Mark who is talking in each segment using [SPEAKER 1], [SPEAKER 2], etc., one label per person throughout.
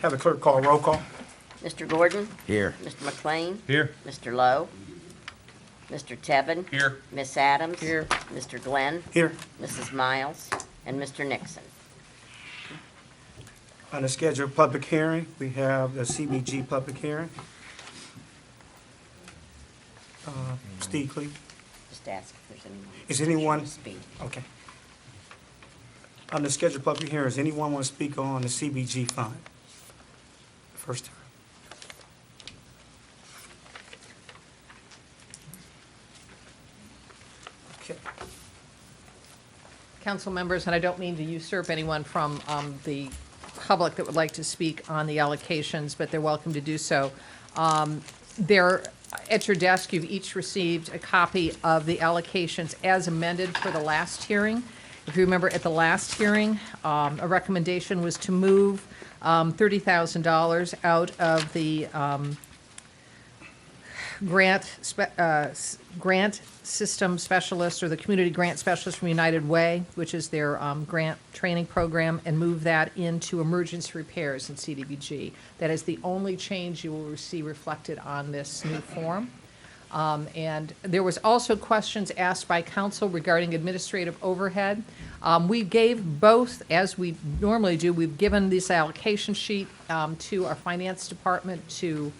[SPEAKER 1] Have the clerk call roll call.
[SPEAKER 2] Mr. Gordon?
[SPEAKER 3] Here.
[SPEAKER 2] Mr. McLean?
[SPEAKER 1] Here.
[SPEAKER 2] Mr. Lowe? Mr. Tevin?
[SPEAKER 1] Here.
[SPEAKER 2] Miss Adams?
[SPEAKER 3] Here.
[SPEAKER 2] Mr. Glenn?
[SPEAKER 1] Here.
[SPEAKER 2] Mrs. Miles? And Mr. Nixon.
[SPEAKER 1] On the scheduled public hearing, we have the CBG public hearing. Steve Cleve.
[SPEAKER 2] Just ask if there's anyone.
[SPEAKER 1] Is anyone-
[SPEAKER 2] to speak.
[SPEAKER 1] Okay. On the scheduled public hearing, does anyone want to speak on the CBG fund? First time. Okay.
[SPEAKER 4] Council members, and I don't mean to usurp anyone from the public that would like to speak on the allocations, but they're welcome to do so. At your desk, you've each received a copy of the allocations as amended for the last hearing. If you remember, at the last hearing, a recommendation was to move $30,000 out of the grant system specialist, or the community grant specialist from United Way, which is their grant training program, and move that into emergency repairs in CDBG. That is the only change you will see reflected on this new form. And there was also questions asked by council regarding administrative overhead. We gave both, as we normally do, we've given this allocation sheet to our finance department to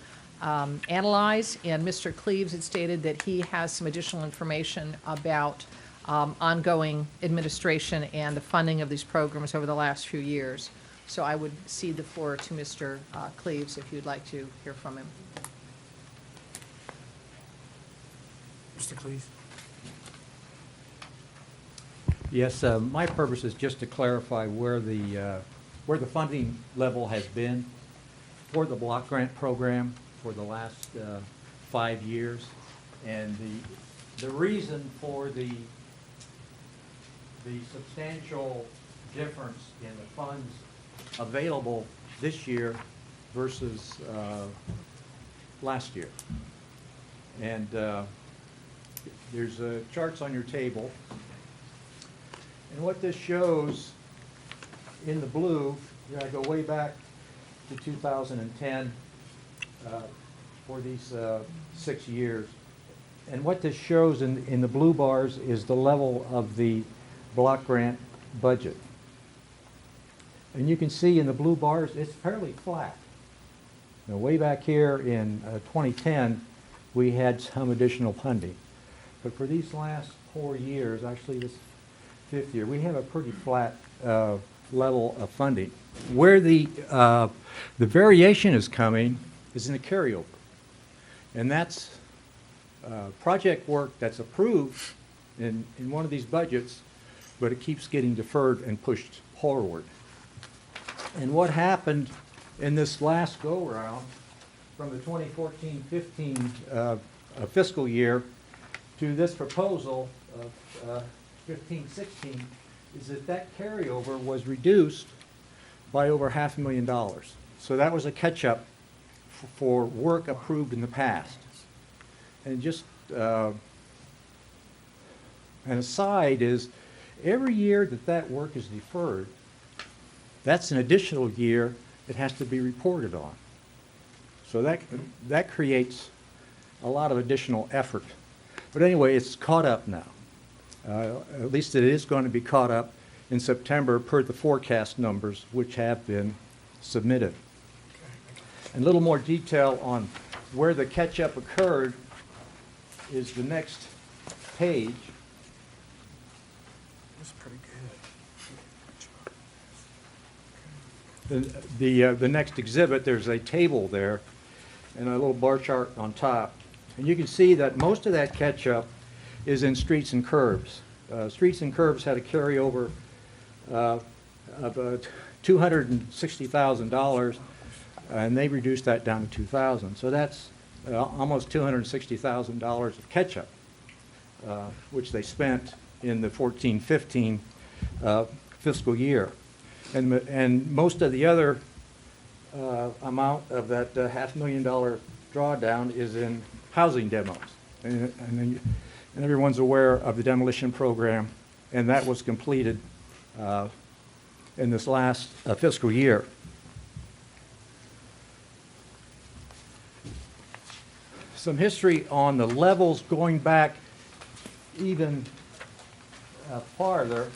[SPEAKER 4] analyze, and Mr. Cleaves had stated that he has some additional information about ongoing administration and the funding of these programs over the last few years. So I would cede the floor to Mr. Cleaves if you'd like to hear from him.
[SPEAKER 1] Mr. Cleve.
[SPEAKER 5] Yes, my purpose is just to clarify where the funding level has been for the block grant program for the last 5 years, and the reason for the substantial difference in the funds available this year versus last year. And there's charts on your table. And what this shows in the blue, I go way back to 2010 for these 6 years. And what this shows in the blue bars is the level of the block grant budget. And you can see in the blue bars, it's fairly flat. Now, way back here in 2010, we had some additional funding. But for these last 4 years, actually this 5th year, we have a pretty flat level of funding. Where the variation is coming is in the carryover. And that's project work that's approved in one of these budgets, but it keeps getting deferred and pushed forward. And what happened in this last go-around from the 2014-15 fiscal year to this proposal of 15-16 is that carryover was reduced by over $500,000. So that was a catch-up for work approved in the past. And just an aside is, every year that work is deferred, that's an additional year it has to be reported on. So that creates a lot of additional effort. But anyway, it's caught up now. At least it is going to be caught up in September per the forecast numbers, which have been submitted. And a little more detail on where the catch-up occurred is the next page.
[SPEAKER 1] That's pretty good.
[SPEAKER 5] The next exhibit, there's a table there and a little bar chart on top. And you can see that most of that catch-up is in streets and curbs. Streets and curbs had a carryover of $260,000, and they reduced that down to $2,000. So that's almost $260,000 of catch-up, which they spent in the 14-15 fiscal year. And most of the other amount of that $500,000 drawdown is in housing demos. And everyone's aware of the demolition program, and that was completed in this last fiscal year. some history on the levels going back even farther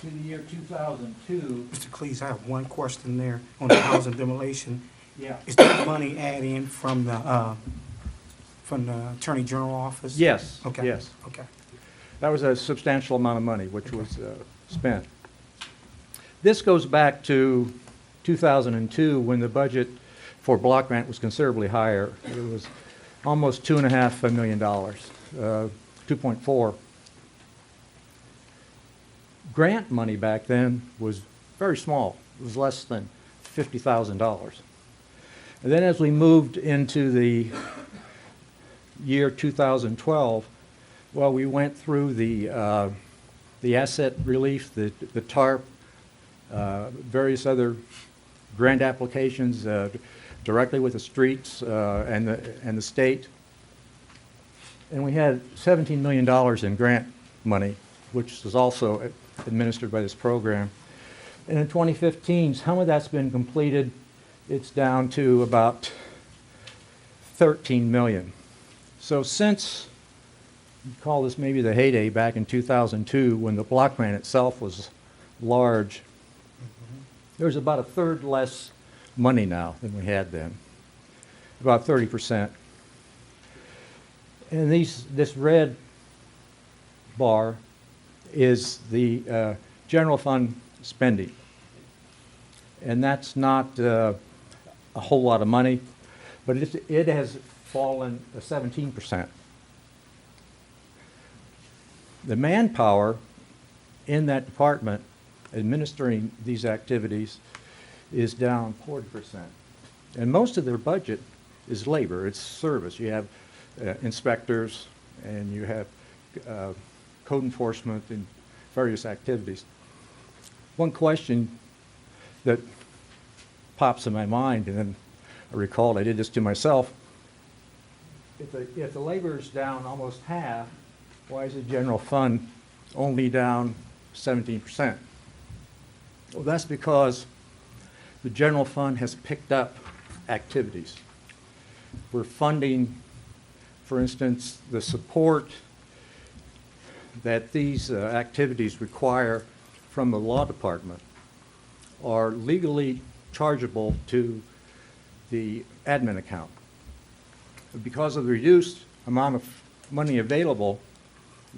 [SPEAKER 5] to the year 2002.
[SPEAKER 1] Mr. Cleese, I have one question there on the housing demolition.
[SPEAKER 5] Yeah.
[SPEAKER 1] Is that money add-in from the Attorney General office?
[SPEAKER 5] Yes,
[SPEAKER 1] Okay.
[SPEAKER 5] yes.
[SPEAKER 1] Okay.
[SPEAKER 5] That was a substantial amount of money which was spent. This goes back to 2002 when the budget for block grant was considerably higher. It was almost $2.5 million, 2.4. Grant money back then was very small. It was less than $50,000. And then as we moved into the year 2012, well, we went through the asset relief, the TARP, various other grant applications directly with the streets and the state. And we had $17 million in grant money, which was also administered by this program. And in 2015, some of that's been completed. It's down to about 13 million. So since, you call this maybe the heyday back in 2002 when the block grant itself was large, there's about a third less money now than we had then, about 30%. And this red bar is the general fund spending. And that's not a whole lot of money, but it has fallen 17%. The manpower in that department administering these activities is down 40%. And most of their budget is labor, it's service. You have inspectors and you have code enforcement and various activities. One question that pops in my mind, and then I recalled I did this to myself, if the labor is down almost half, why is the general fund only down 17%? Well, that's because the general fund has picked up activities. We're funding, for instance, the support that these activities require from the law department are legally chargeable to the admin account. Because of the reduced amount of money available,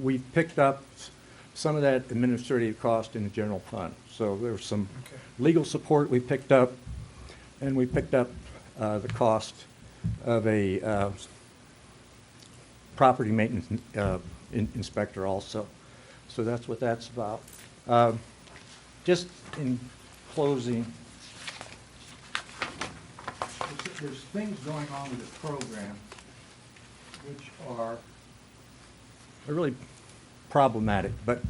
[SPEAKER 5] we picked up some of that administrative cost in the general fund. So there's some legal support we picked up, and we picked up the cost of a property maintenance inspector also. So that's what that's about. Just in closing, there's things going on with the program which are really problematic, but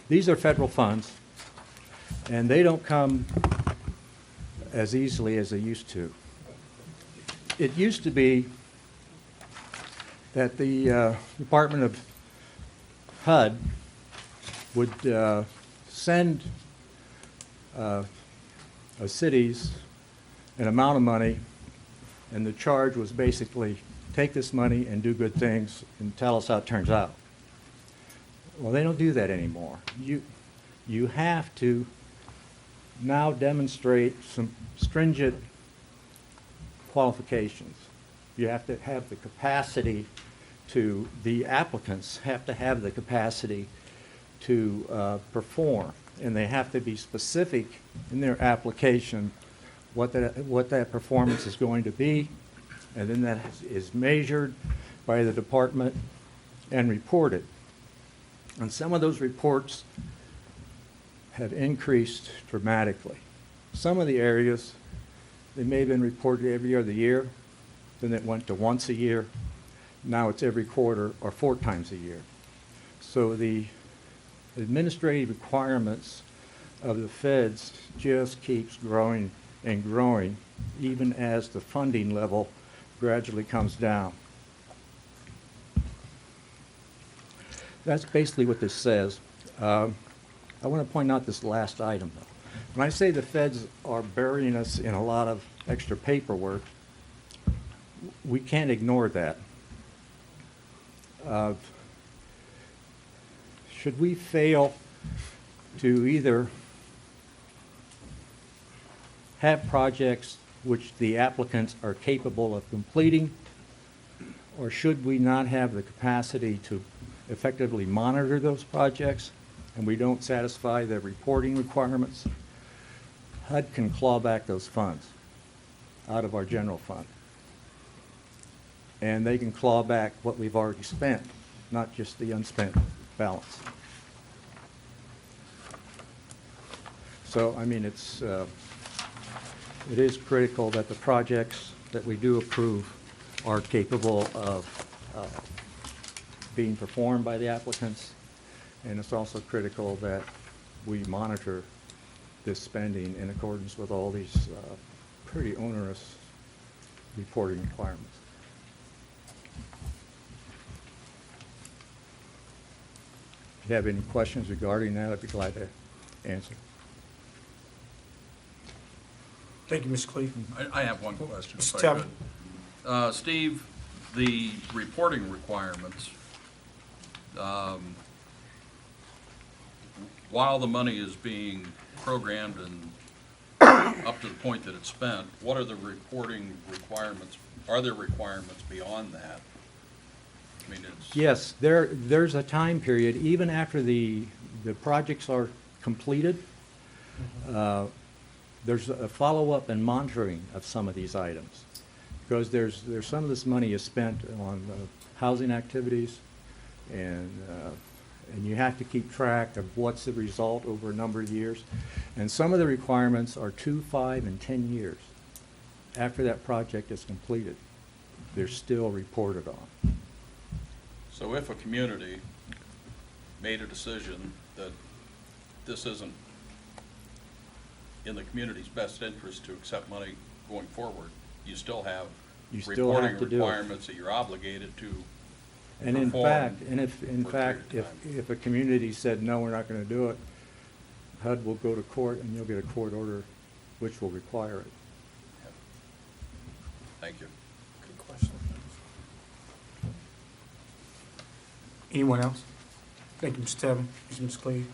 [SPEAKER 5] these are federal funds, and they don't come as easily as they used to. It used to be that the Department of HUD would send cities an amount of money, and the charge was basically take this money and do good things and tell us how it turns out. Well, they don't do that anymore. You have to now demonstrate some stringent qualifications. You have to have the capacity to, the applicants have to have the capacity to perform, and they have to be specific in their application what that performance is going to be, and then that is measured by the department and reported. And some of those reports have increased dramatically. Some of the areas, they may have been reported every other year, then it went to once a year. Now it's every quarter or 4 times a year. So the administrative requirements of the feds just keeps growing and growing, even as the funding level gradually comes down. That's basically what this says. I want to point out this last item, though. When I say the feds are burying us in a lot of extra paperwork, we can't ignore that. Should we fail to either have projects which the applicants are capable of completing, or should we not have the capacity to effectively monitor those projects and we don't satisfy the reporting requirements, HUD can claw back those funds out of our general fund. And they can claw back what we've already spent, not just the unspent balance. So, I mean, it is critical that the projects that we do approve are capable of being performed by the applicants, and it's also critical that we monitor this spending in accordance with all these pretty onerous reporting requirements. If you have any questions regarding that, I'd be glad to answer.
[SPEAKER 1] Thank you, Mr. Cleve.
[SPEAKER 3] I have one question, if
[SPEAKER 1] Mr.
[SPEAKER 3] I
[SPEAKER 1] Talbot.
[SPEAKER 3] could. Steve, the reporting requirements, while the money is being programmed and up to the point that it's spent, what are the reporting requirements? Are there requirements beyond that? I mean, it's.
[SPEAKER 5] Yes, there's a time period, even after the projects are completed, there's a follow-up and monitoring of some of these items. Because there's some of this money is spent on housing activities, and you have to keep track of what's the result over a number of years. And some of the requirements are 2, 5, and 10 years after that project is completed. They're still reported on.
[SPEAKER 3] So if a community made a decision that this isn't in the community's best interest to accept money going forward, you still have
[SPEAKER 5] You still have
[SPEAKER 3] reporting
[SPEAKER 5] to do it.
[SPEAKER 3] requirements that you're obligated to
[SPEAKER 5] And in
[SPEAKER 3] perform
[SPEAKER 5] fact,
[SPEAKER 3] for a period of time.
[SPEAKER 5] if a community said, no, we're not gonna do it, HUD will go to court and you'll get a court order which will require it.
[SPEAKER 3] Thank you.
[SPEAKER 1] Good question. Anyone else? Thank you, Mr. Tevin. Mr. Cleve.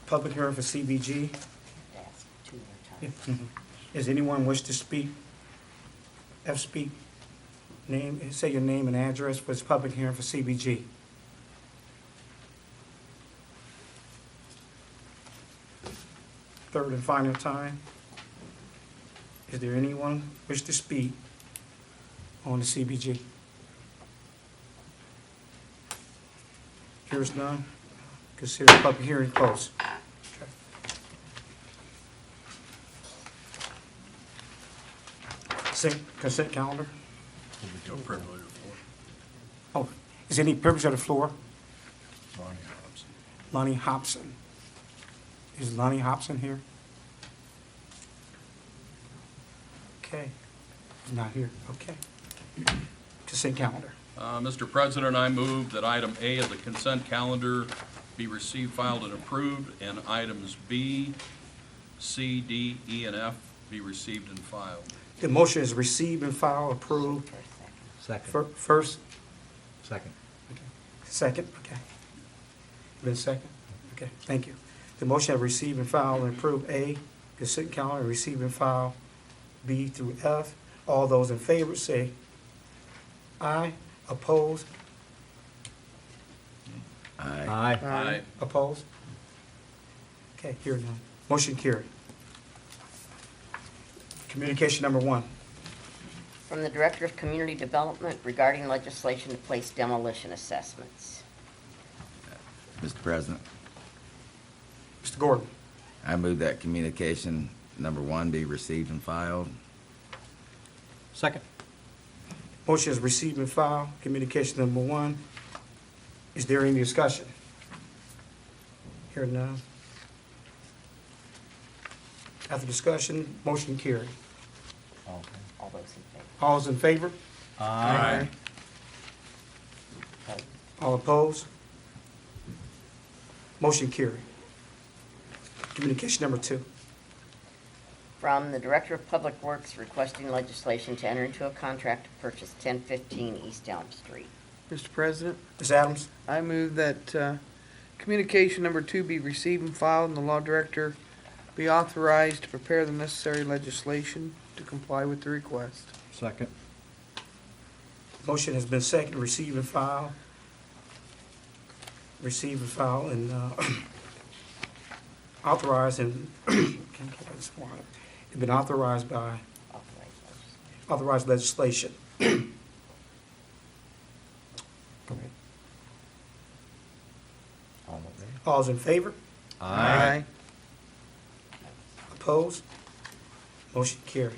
[SPEAKER 1] Public hearing for CBG.
[SPEAKER 2] Ask 2 more
[SPEAKER 1] Yeah,
[SPEAKER 2] times.
[SPEAKER 1] Does anyone wish to speak? Speak. Name, say your name and address for this public hearing for CBG. Third and final time. Is there anyone wish to speak on the CBG? Here's none. Consider the public hearing closed. Consent calendar.
[SPEAKER 3] No privilege of the floor.
[SPEAKER 1] Oh, is any privilege of the floor?
[SPEAKER 3] Lonnie Hobson.
[SPEAKER 1] Lonnie Hobson. Is Lonnie Hobson here? Okay, he's not here, okay. Consent calendar.
[SPEAKER 3] Mr. President, I move that item A of the consent calendar be received, filed, and approved, and items B, C, D, E, and F be received and filed.
[SPEAKER 1] The motion is received and filed, approved. First,
[SPEAKER 5] Second.
[SPEAKER 1] second, okay. Been second? Okay, thank you. The motion have received and filed and approved A, consent calendar, receive and file B through F. All those in favor say aye. Opposed?
[SPEAKER 5] Aye.
[SPEAKER 3] Aye.
[SPEAKER 1] Opposed? Okay, hearing none. Motion carried. Communication number 1.
[SPEAKER 2] From the Director of Community Development regarding legislation to place demolition assessments.
[SPEAKER 6] Mr. President,
[SPEAKER 1] Mr. Gordon.
[SPEAKER 6] I move that communication number 1 be received and filed.
[SPEAKER 5] Second.
[SPEAKER 1] Motion is received and filed. Communication number 1. Is there any discussion? Hearing none. After discussion, motion carried.
[SPEAKER 2] All those in favor?
[SPEAKER 1] All's in favor?
[SPEAKER 3] Aye.
[SPEAKER 2] Opposed?
[SPEAKER 1] All opposed? Motion carried. Communication number 2.
[SPEAKER 2] From the Director of Public Works requesting legislation to enter into a contract to purchase 1015 East Elm Street.
[SPEAKER 7] Mr. President,
[SPEAKER 1] Ms. Adams?
[SPEAKER 7] I move that communication number 2 be received and filed, and the law director be authorized to prepare the necessary legislation to comply with the request.
[SPEAKER 5] Second.
[SPEAKER 1] Motion has been seconded, receive and file. Receive and file and authorize and, it's been authorized by, authorized legislation. All's in favor?
[SPEAKER 7] Aye.
[SPEAKER 1] Opposed? Motion carried.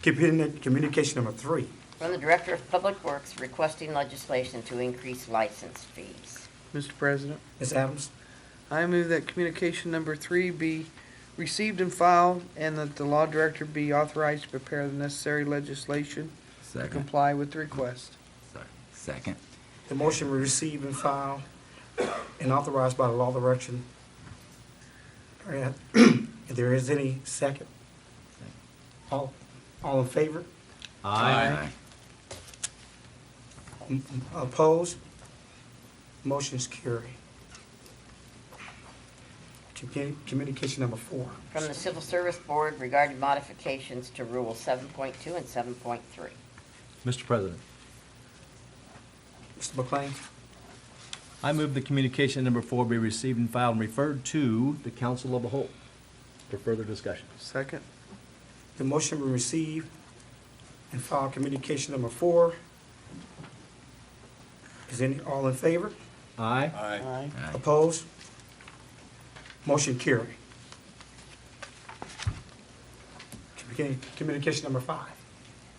[SPEAKER 1] Communication number 3.
[SPEAKER 2] From the Director of Public Works requesting legislation to increase license fees.
[SPEAKER 7] Mr. President,
[SPEAKER 1] Ms. Adams?
[SPEAKER 7] I move that communication number 3 be received and filed, and that the law director be authorized to prepare the necessary legislation to
[SPEAKER 6] Second.
[SPEAKER 7] comply with the request.
[SPEAKER 6] Second.
[SPEAKER 1] The motion will receive and file and authorized by the law direction. If there is any second? All in favor?
[SPEAKER 3] Aye.
[SPEAKER 1] Opposed? Motion's carried. Communication number 4.
[SPEAKER 2] From the Civil Service Board regarding modifications to Rule 7.2 and 7.3.
[SPEAKER 5] Mr. President,
[SPEAKER 1] Mr. McLean?
[SPEAKER 8] I move the communication number 4 be received and filed and referred to the Council of the Whole for further discussion.
[SPEAKER 7] Second.
[SPEAKER 1] The motion will receive and file communication number 4. Is any, all in favor?
[SPEAKER 8] Aye.
[SPEAKER 3] Aye.
[SPEAKER 7] Aye.
[SPEAKER 6] Aye.
[SPEAKER 1] Opposed? Motion carried. Communication number 5.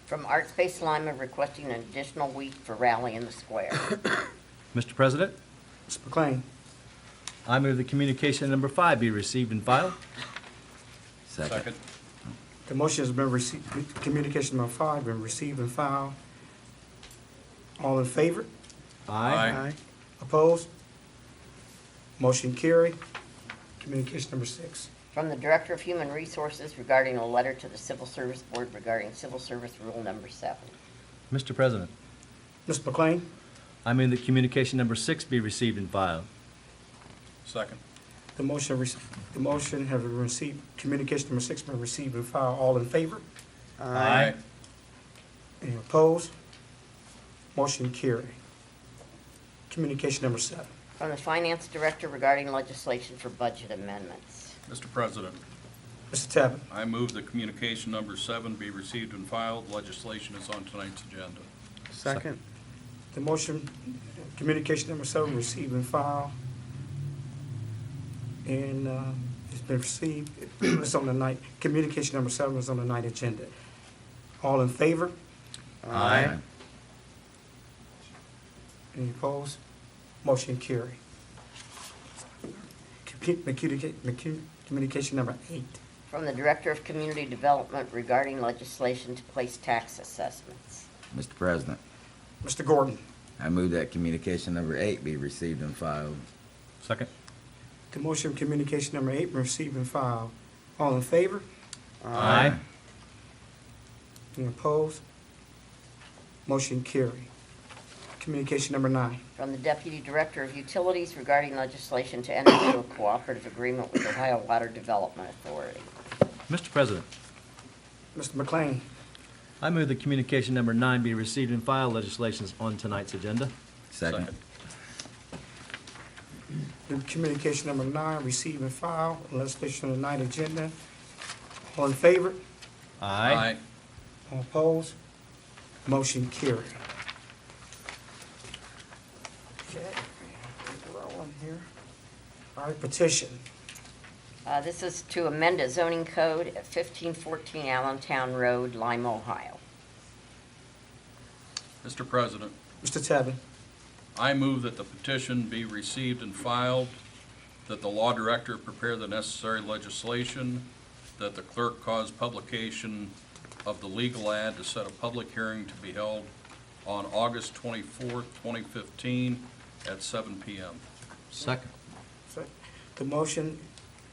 [SPEAKER 2] From Art Space Lima requesting an additional week for rally in the square.
[SPEAKER 8] Mr. President,
[SPEAKER 1] Mr. McLean?
[SPEAKER 8] I move the communication number 5 be received and filed.
[SPEAKER 3] Second.
[SPEAKER 1] The motion has been received, communication number 5 been received and filed. All in favor?
[SPEAKER 3] Aye.
[SPEAKER 1] Opposed? Motion carried. Communication number 6.
[SPEAKER 2] From the Director of Human Resources regarding a letter to the Civil Service Board regarding Civil Service Rule number 7.
[SPEAKER 8] Mr. President,
[SPEAKER 1] Mr. McLean?
[SPEAKER 8] I move that communication number 6 be received and filed.
[SPEAKER 3] Second.
[SPEAKER 1] The motion has been received, communication number 6 been received and filed. All in favor?
[SPEAKER 3] Aye.
[SPEAKER 1] Any opposed? Motion carried. Communication number 7.
[SPEAKER 2] From the Finance Director regarding legislation for budget amendments.
[SPEAKER 3] Mr. President,
[SPEAKER 1] Mr. Tevin?
[SPEAKER 3] I move that communication number 7 be received and filed. Legislation is on tonight's agenda.
[SPEAKER 7] Second.
[SPEAKER 1] The motion, communication number 7 received and filed. And it's been received, it's on the night, communication number 7 is on the night agenda. All in favor?
[SPEAKER 6] Aye.
[SPEAKER 1] Any opposed? Motion carried. Communication number 8.
[SPEAKER 2] From the Director of Community Development regarding legislation to place tax assessments.
[SPEAKER 6] Mr. President,
[SPEAKER 1] Mr. Gordon?
[SPEAKER 6] I move that communication number 8 be received and filed.
[SPEAKER 8] Second.
[SPEAKER 1] The motion of communication number 8 received and filed. All in favor?
[SPEAKER 8] Aye.
[SPEAKER 1] Any opposed? Motion carried. Communication number 9.
[SPEAKER 2] From the Deputy Director of Utilities regarding legislation to enter into a cooperative agreement with Ohio Water Development Authority.
[SPEAKER 8] Mr. President,
[SPEAKER 1] Mr. McLean?
[SPEAKER 8] I move that communication number 9 be received and filed. Legislation is on tonight's agenda.
[SPEAKER 6] Second.
[SPEAKER 1] Communication number 9 received and filed. Legislation on the night agenda. All in favor?
[SPEAKER 3] Aye.
[SPEAKER 1] All opposed? Motion carried. Okay, rolling here. All right, petition.
[SPEAKER 2] This is to amend a zoning code at 1514 Allentown Road, Lima, Ohio.
[SPEAKER 3] Mr. President,
[SPEAKER 1] Mr. Tevin?
[SPEAKER 3] I move that the petition be received and filed, that the law director prepare the necessary legislation, that the clerk cause publication of the legal ad to set a public hearing to be held on August 24th, 2015 at 7 p.m.
[SPEAKER 8] Second.
[SPEAKER 1] The motion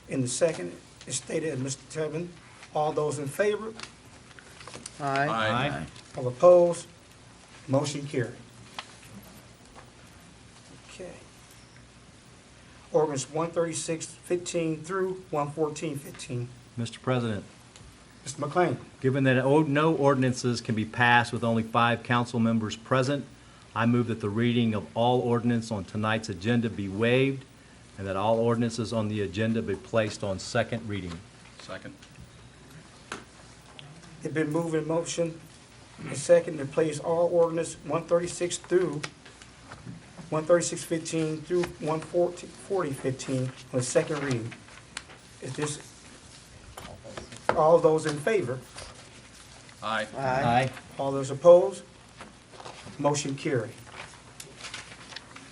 [SPEAKER 1] in the second is stated, and Mr. Tevin. All those in favor?
[SPEAKER 7] Aye.
[SPEAKER 8] Aye.
[SPEAKER 1] All opposed? Motion carried. Okay. Ordinance 136-15 through 114-15.
[SPEAKER 8] Mr. President,
[SPEAKER 1] Mr. McLean.
[SPEAKER 8] given that no ordinances can be passed with only 5 council members present, I move that the reading of all ordinance on tonight's agenda be waived and that all ordinances on the agenda be placed on second reading.
[SPEAKER 3] Second.
[SPEAKER 1] It's been moved in motion and second to place all ordinance 136 through 136-15 through 140-15 on the second reading. Is this, all those in favor?
[SPEAKER 3] Aye.
[SPEAKER 7] Aye.
[SPEAKER 1] All those opposed? Motion carried.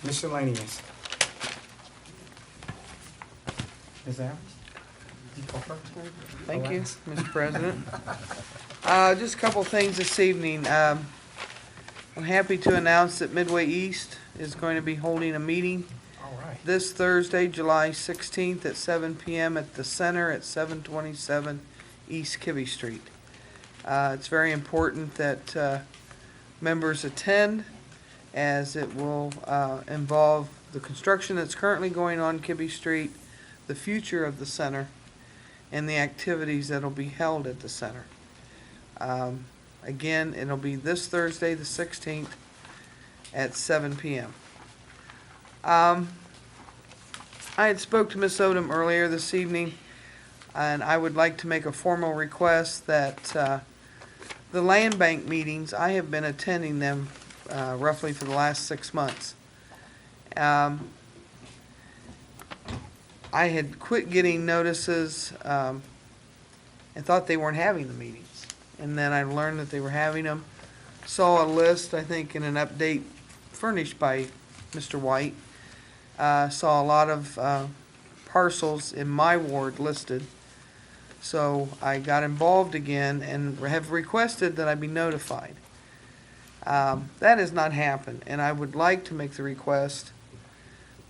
[SPEAKER 1] Miscellaneous. Ms. Adams? You go first.
[SPEAKER 7] Thank you,
[SPEAKER 1] Alexis.
[SPEAKER 7] Mr. President. Just a couple things this evening. I'm happy to announce that Midway East is going to be holding a meeting
[SPEAKER 1] All right.
[SPEAKER 7] this Thursday, July 16th at 7 p.m. at the center at 727 East Kibbe Street. It's very important that members attend, as it will involve the construction that's currently going on Kibbe Street, the future of the center, and the activities that'll be held at the center. Again, it'll be this Thursday, the 16th, at 7 p.m. I had spoke to Ms. Odom earlier this evening, and I would like to make a formal request that the land bank meetings, I have been attending them roughly for the last 6 months. I had quit getting notices and thought they weren't having the meetings. And then I learned that they were having them. Saw a list, I think, in an update furnished by Mr. White. Saw a lot of parcels in my ward listed. So I got involved again and have requested that I be notified. That has not happened, and I would like to make the request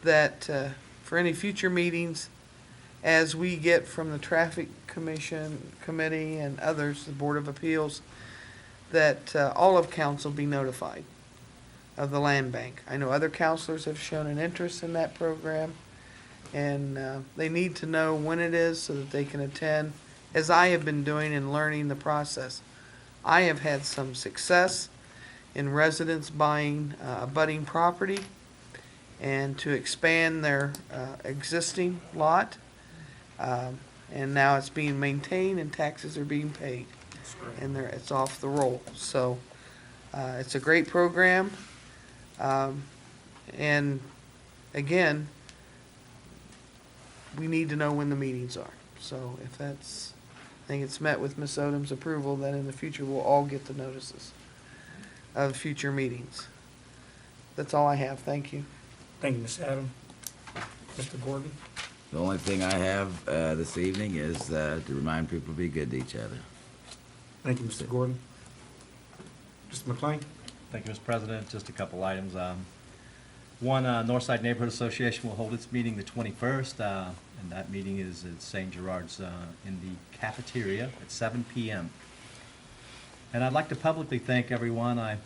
[SPEAKER 7] that for any future meetings, as we get from the Traffic Committee and others, the Board of Appeals, that all of council be notified of the land bank. I know other counselors have shown an interest in that program, and they need to know when it is so that they can attend, as I have been doing and learning the process. I have had some success in residents buying abutting property and to expand their existing lot. And now it's being maintained and taxes are being paid. And it's off the roll. So it's a great program. And again, we need to know when the meetings are. So if that's, I think it's met with Ms. Odom's approval, then in the future we'll all get the notices of future meetings. That's all I have. Thank you.
[SPEAKER 1] Thank you, Ms. Adams. Mr. Gordon?
[SPEAKER 6] The only thing I have this evening is to remind people to be good to each other.
[SPEAKER 1] Thank you, Mr. Gordon. Mr. McLean?
[SPEAKER 8] Thank you, Mr. President. Just a couple items. One, Northside Neighborhood Association will hold its meeting the 21st, and that meeting is at St. Gerard's in the cafeteria at 7 p.m. And I'd like to publicly thank everyone. I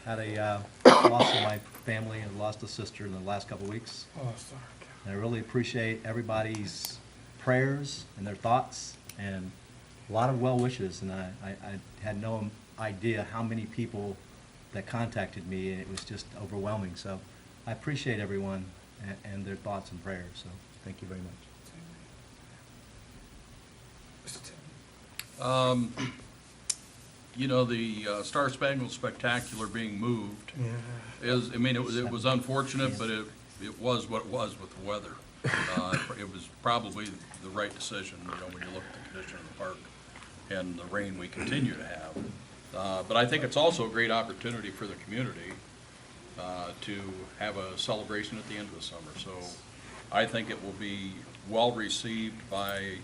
[SPEAKER 8] had a loss in my family and lost a sister in the last couple of weeks.
[SPEAKER 1] Oh, sorry.
[SPEAKER 8] And I really appreciate everybody's prayers and their thoughts and a lot of well wishes. And I had no idea how many people that contacted me, and it was just overwhelming. So I appreciate everyone and their thoughts and prayers. So thank you very much.
[SPEAKER 1] Mr. Tevin?
[SPEAKER 3] You know, the Star Spangled Spectacular being moved
[SPEAKER 1] Yeah.
[SPEAKER 3] is, I mean, it was unfortunate, but it was what it was with the weather. It was probably the right decision, you know, when you look at the condition of the park and the rain we continue to have. But I think it's also a great opportunity for the community to have a celebration at the end of the summer. So I think it will be well received by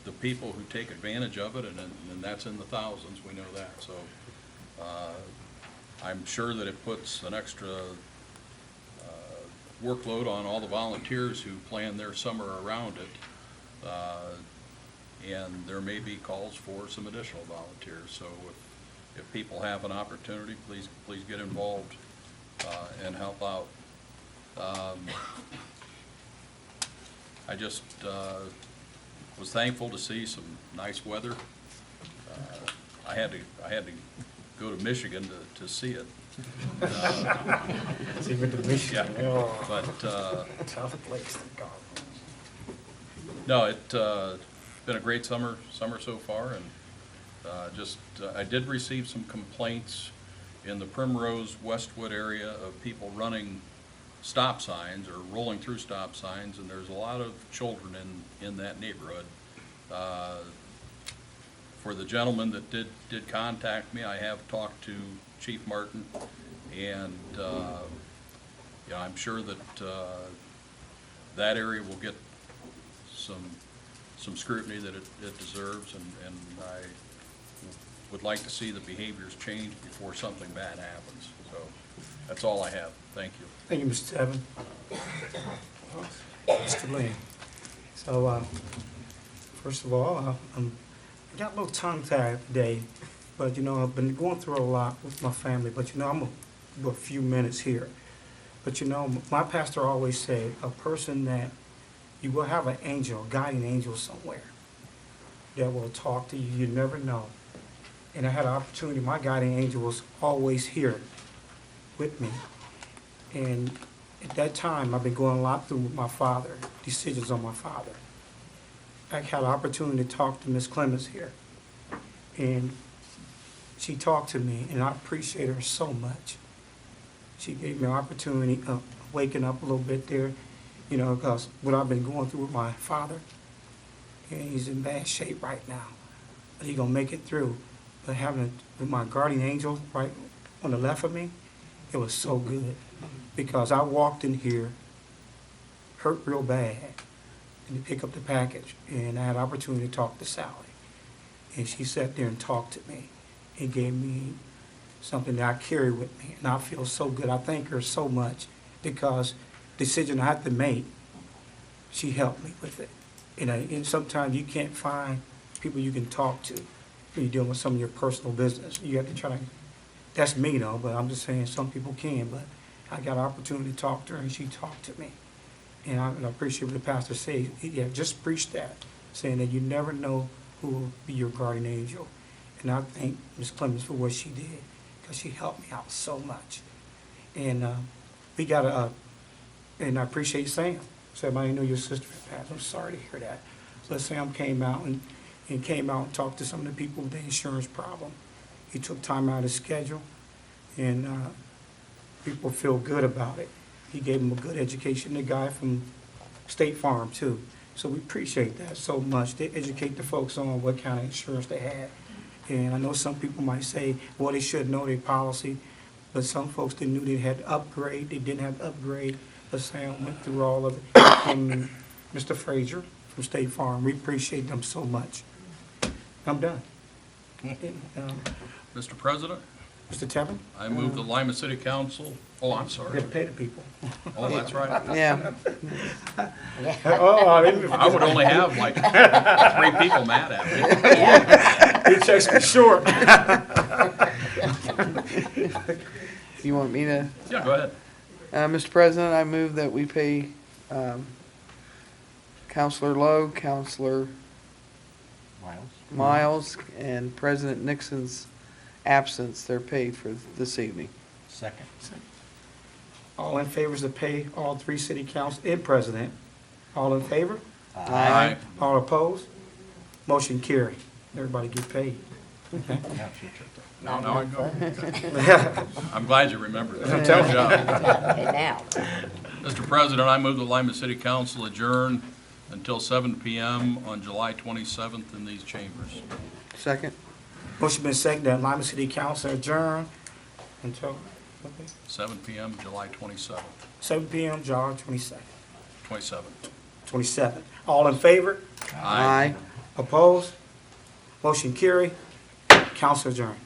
[SPEAKER 3] the people who take advantage of it, and that's in the thousands, we know that. So I'm sure that it puts an extra workload on all the volunteers who plan their summer around it. And there may be calls for some additional volunteers. So if people have an opportunity, please get involved and help out. I just was thankful to see some nice weather. I had to go to Michigan to see it.
[SPEAKER 1] See, with the Michigan,
[SPEAKER 3] Yeah,
[SPEAKER 1] oh,
[SPEAKER 3] but
[SPEAKER 1] tough place to go.
[SPEAKER 3] no, it's been a great summer so far, and I did receive some complaints in the Primrose Westwood area of people running stop signs or rolling through stop signs, and there's a lot of children in that neighborhood. For the gentleman that did contact me, I have talked to Chief Martin, and I'm sure that that area will get some scrutiny that it deserves, and I would like to see the behaviors change before something bad happens. So that's all I have. Thank you.
[SPEAKER 1] Thank you, Mr. Tevin. Mr. Lynn. So, first of all, I got a little tongue-tied today, but, I've been going through a lot with my family, but, I'm going to do a few minutes here. But, my pastor always said, a person that you will have an angel, a guiding angel somewhere that will talk to you. You never know. And I had an opportunity. My guiding angel was always here with me. And at that time, I've been going a lot through my father, decisions on my father. I had an opportunity to talk to Miss Clemens here. And she talked to me, and I appreciate her so much. She gave me an opportunity of waking up a little bit there, because what I've been going through with my father, and he's in bad shape right now. But he's going to make it through. But having my guardian angel right on the left of me, it was so good. Because I walked in here, hurt real bad, and to pick up the package. And I had an opportunity to talk to Sally. And she sat there and talked to me and gave me something that I carry with me. And I feel so good. I thank her so much because the decision I had to make, she helped me with it. And sometimes you can't find people you can talk to when you're dealing with some of your personal business. You have to try to, that's me though, but I'm just saying some people can. But I got an opportunity to talk to her, and she talked to me. And I appreciate what the pastor said. He had just preached that, saying that you never know who will be your guardian angel. And I thank Ms. Clemens for what she did, because she helped me out so much. And we got and I appreciate Sam. Sam, I didn't know your sister had passed. I'm sorry to hear that. So Sam came out and talked to some of the people with the insurance problem. He took time out of his schedule, and people feel good about it. He gave them a good education. The guy from State Farm, too. So we appreciate that so much. They educate the folks on what kind of insurance they had. And I know some people might say, well, they should know their policy, but some folks didn't know they had to upgrade. They didn't have to upgrade. But Sam went through all of it. And Mr. Frazier from State Farm, we appreciate them so much. I'm done. And,
[SPEAKER 3] Mr. President,
[SPEAKER 1] Mr. Tevin?
[SPEAKER 3] I move the Lima City Council, oh, I'm
[SPEAKER 1] We
[SPEAKER 3] sorry.
[SPEAKER 1] have to pay the people.
[SPEAKER 3] Oh, that's right.
[SPEAKER 7] Yeah,
[SPEAKER 1] Oh, I didn't.
[SPEAKER 3] I would only have like 3 people mad at me.
[SPEAKER 1] Your check's be short.
[SPEAKER 7] you want me to?
[SPEAKER 3] Yeah, go ahead.
[SPEAKER 7] Mr. President, I move that we pay Counselor Lowe, Counselor Miles, and President Nixon's absence. They're paid for this evening.
[SPEAKER 8] Second.
[SPEAKER 1] All in favor is to pay all 3 city council and president. All in favor?
[SPEAKER 3] Aye.
[SPEAKER 1] All opposed? Motion carried. Everybody get paid. Okay.
[SPEAKER 3] Now I go. I'm glad you remembered that.
[SPEAKER 1] I'm telling
[SPEAKER 3] Good job.
[SPEAKER 2] Okay, now,
[SPEAKER 3] Mr. President, I move the Lima City Council adjourn until 7 p.m. on July 27th in these chambers.
[SPEAKER 7] Second?
[SPEAKER 1] Motion been seconded that Lima City Council adjourn until, okay,
[SPEAKER 3] 7 p.m., July 27th.
[SPEAKER 1] 7 p.m., July 22nd,
[SPEAKER 3] 27th.
[SPEAKER 1] 27th. All in favor?
[SPEAKER 7] Aye.
[SPEAKER 1] Opposed? Motion carried. Council adjourned.